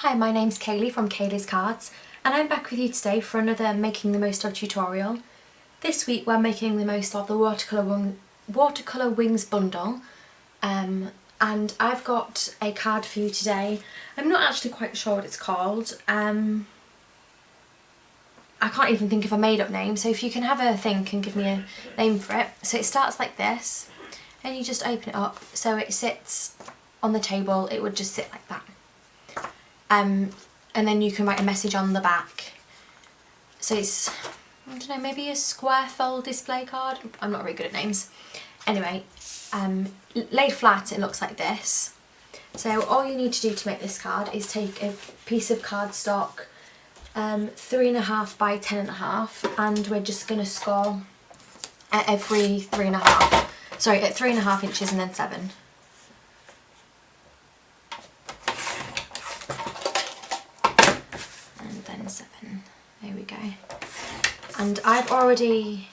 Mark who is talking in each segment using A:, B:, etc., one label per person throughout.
A: Hi, my name's Cayleigh from Cayleigh's Cards, and I'm back with you today for another Making the Most of tutorial. This week we're making the most of the Watercolour Wings Bundle, and I've got a card for you today. I'm not actually quite sure what it's called. I can't even think of a made up name, so if you can have a think and give me a name for it. So it starts like this, and you just open it up so it sits on the table. It would just sit like that. And then you can write a message on the back. So it's, I don't know, maybe a square fold display card. I'm not very good at names. Anyway, laid flat it looks like this. So all you need to do to make this card is take a piece of cardstock 3.5 by 10.5, and we're just going to score at every 3.5, sorry, at 3.5 inches and then 7. And then 7, there we go. And I've already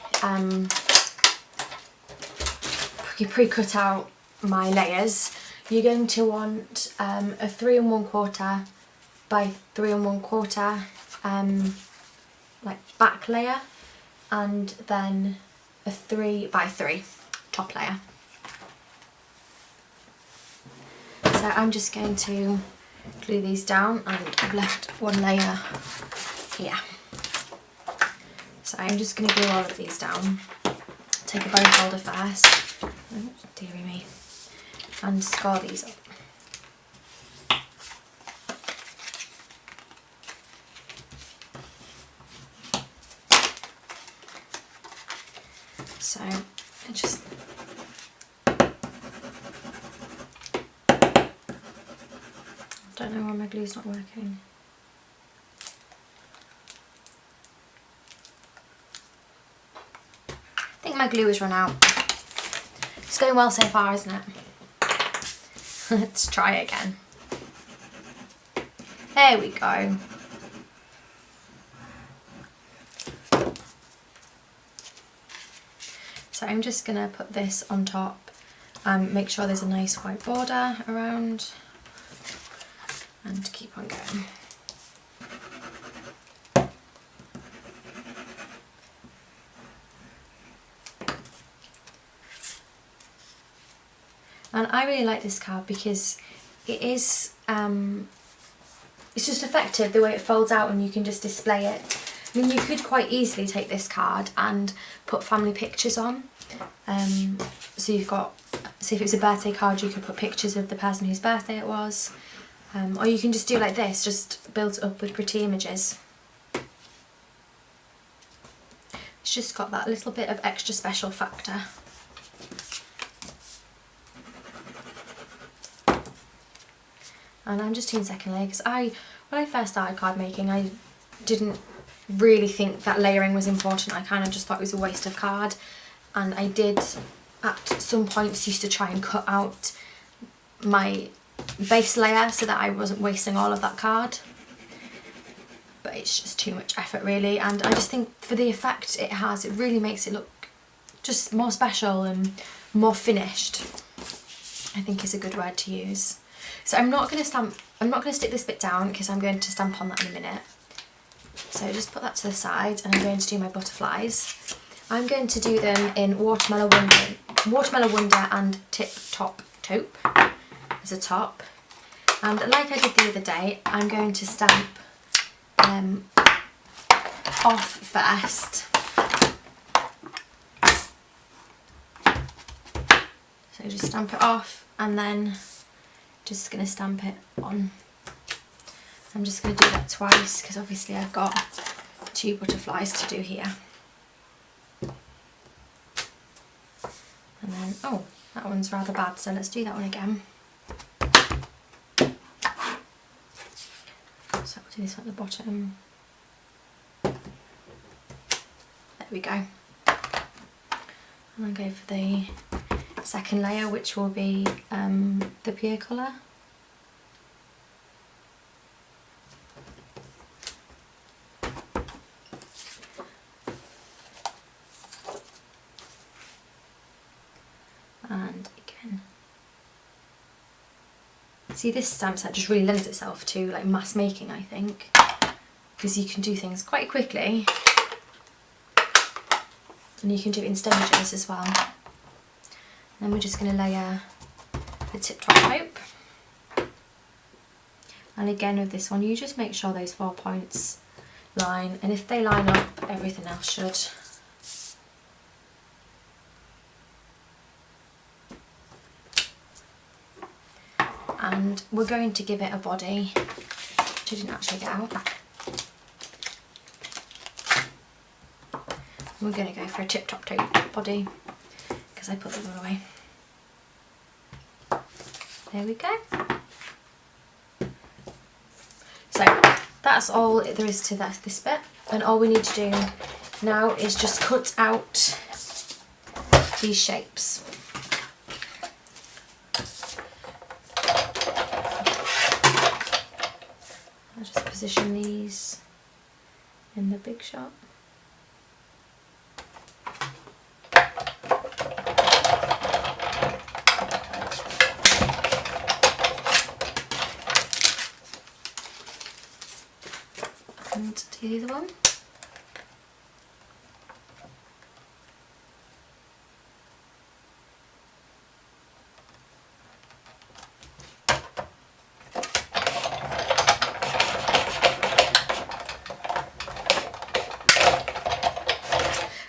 A: pre-cut out my layers. You're going to want a 3 1/4 by 3 1/4 like back layer, and then a 3 by 3 top layer. So I'm just going to glue these down, and I've left one layer here. So I'm just going to glue all of these down. Take a bone folder first, oh, dearie me, and score these up. So I just don't know why my glue's not working. I think my glue has run out. It's going well so far, isn't it? Let's try it again. There we go. So I'm just going to put this on top and make sure there's a nice white border around, and keep on going. And I really like this card because it is, it's just effective the way it folds out, and you can just display it. I mean, you could quite easily take this card and put family pictures on. So you've got, so if it's a birthday card, you could put pictures of the person whose birthday it was. Or you can just do like this, just build it up with pretty images. It's just got that little bit of extra special factor. And I'm just doing second layer because when I first started card making, I didn't really think that layering was important. I kind of just thought it was a waste of card, and I did at some points used to try and cut out my base layer so that I wasn't wasting all of that card, but it's just too much effort really, and I just think for the effect it has, it really makes it look just more special and more finished, I think is a good word to use. So I'm not going to stick this bit down because I'm going to stamp on that in a minute. So just put that to the side, and I'm going to do my butterflies. I'm going to do them in Watermelon Wonder and Tip Top Taupe as a top. And like I did the other day, I'm going to stamp off first. So just stamp it off, and then just going to stamp it on. I'm just going to do that twice because obviously I've got 2 butterflies to do here. And then, oh, that one's rather bad, so let's do that one again. So I'll do this one at the bottom. There we go. And I'll go for the second layer, which will be the pure colour. And again. See, this stamp set just really lends itself to like mass making, I think, because you can do things quite quickly and you can do it in stages as well. And then we're just going to layer the tip top hope. And again with this one, you just make sure those 4 points line, and if they line up, everything else should. And we're going to give it a body, which I didn't actually get out. We're going to go for a tip top tape body because I put them all away. There we go. So that's all there is to this bit, and all we need to do now is just cut out these shapes. I'll just position these in the big shot. And do the other one.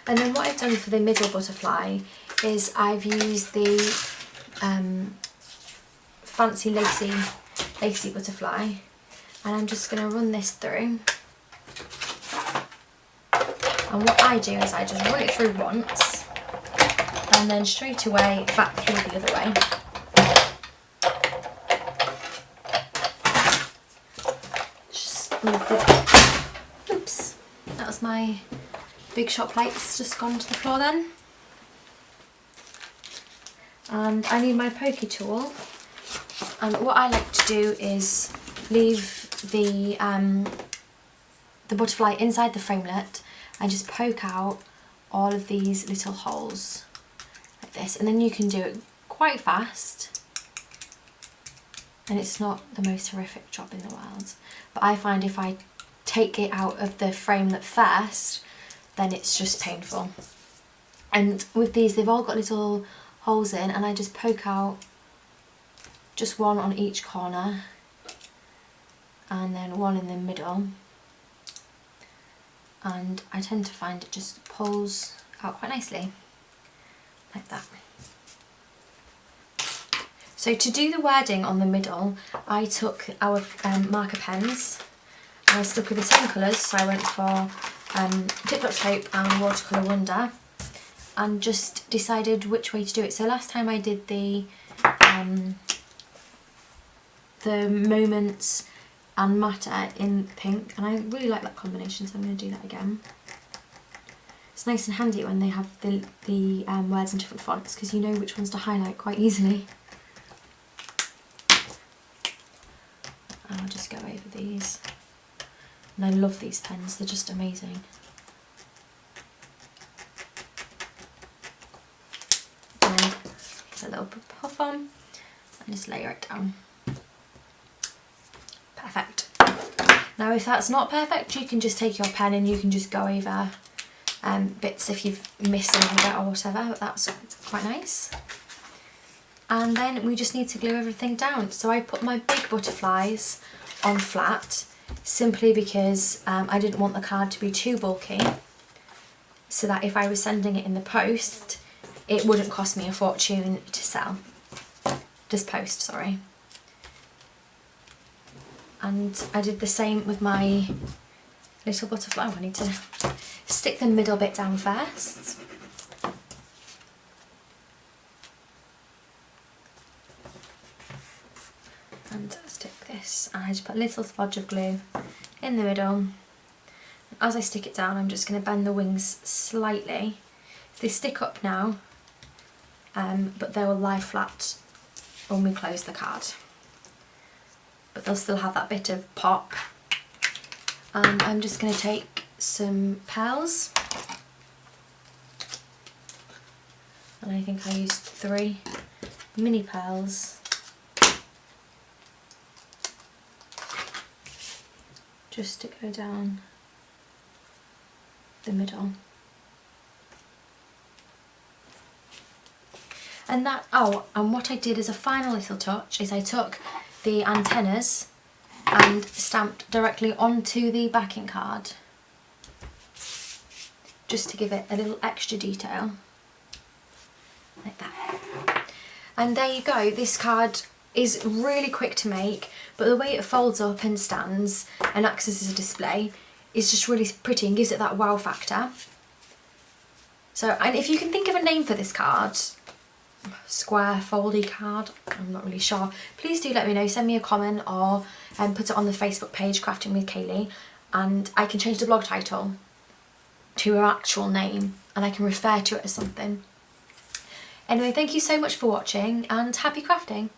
A: And then what I've done for the middle butterfly is I've used the fancy lacy butterfly, and I'm just going to run this through. And what I do is I just run it through once and then straight away back through the other way. Just move the, oops, that was my big shot plates just gone to the floor then. And I need my pokey tool, and what I like to do is leave the butterfly inside the framelit and just poke out all of these little holes like this, and then you can do it quite fast and it's not the most horrific job in the world. But I find if I take it out of the framelit first, then it's just painful. And with these, they've all got little holes in, and I just poke out just one on each corner and then one in the middle, and I tend to find it just pulls out quite nicely like that. So to do the wording on the middle, I took our marker pens and I stuck with the same colours, so I went for Tip Top Tape and Watercolour Wonder, and just decided which way to do it. So last time I did the moments and matter in pink, and I really like that combination, so I'm going to do that again. It's nice and handy when they have the words in different fonts, because you know which ones to highlight quite easily. And I'll just go over these. And I love these pens, they're just amazing. And get a little puff on and just layer it down. Perfect. Now if that's not perfect, you can just take your pen and you can just go over bits if you've missed a little bit or whatever, but that's quite nice. And then we just need to glue everything down. So I put my big butterflies on flat, simply because I didn't want the card to be too bulky, so that if I was sending it in the post, it wouldn't cost me a fortune to sell. Just post, sorry. And I did the same with my little butterfly. I need to stick the middle bit down first. And stick this, and I just put a little splodge of glue in the middle. As I stick it down, I'm just going to bend the wings slightly. They stick up now, but they will lie flat when we close the card. But they'll still have that bit of pop. And I'm just going to take some pearls, and I think I used 3 mini pearls, just to go down the middle. And what I did as a final little touch is I took the antennas and stamped directly onto the backing card, just to give it a little extra detail, like that. And there you go, this card is really quick to make, but the way it folds up and stands and acts as a display is just really pretty and gives it that wow factor. So, and if you can think of a name for this card, square foldy card, I'm not really sure, please do let me know, send me a comment or put it on the Facebook page Crafting with Cayleigh, and I can change the blog title to her actual name and I can refer to it as something. Anyway, thank you so much for watching and happy crafting!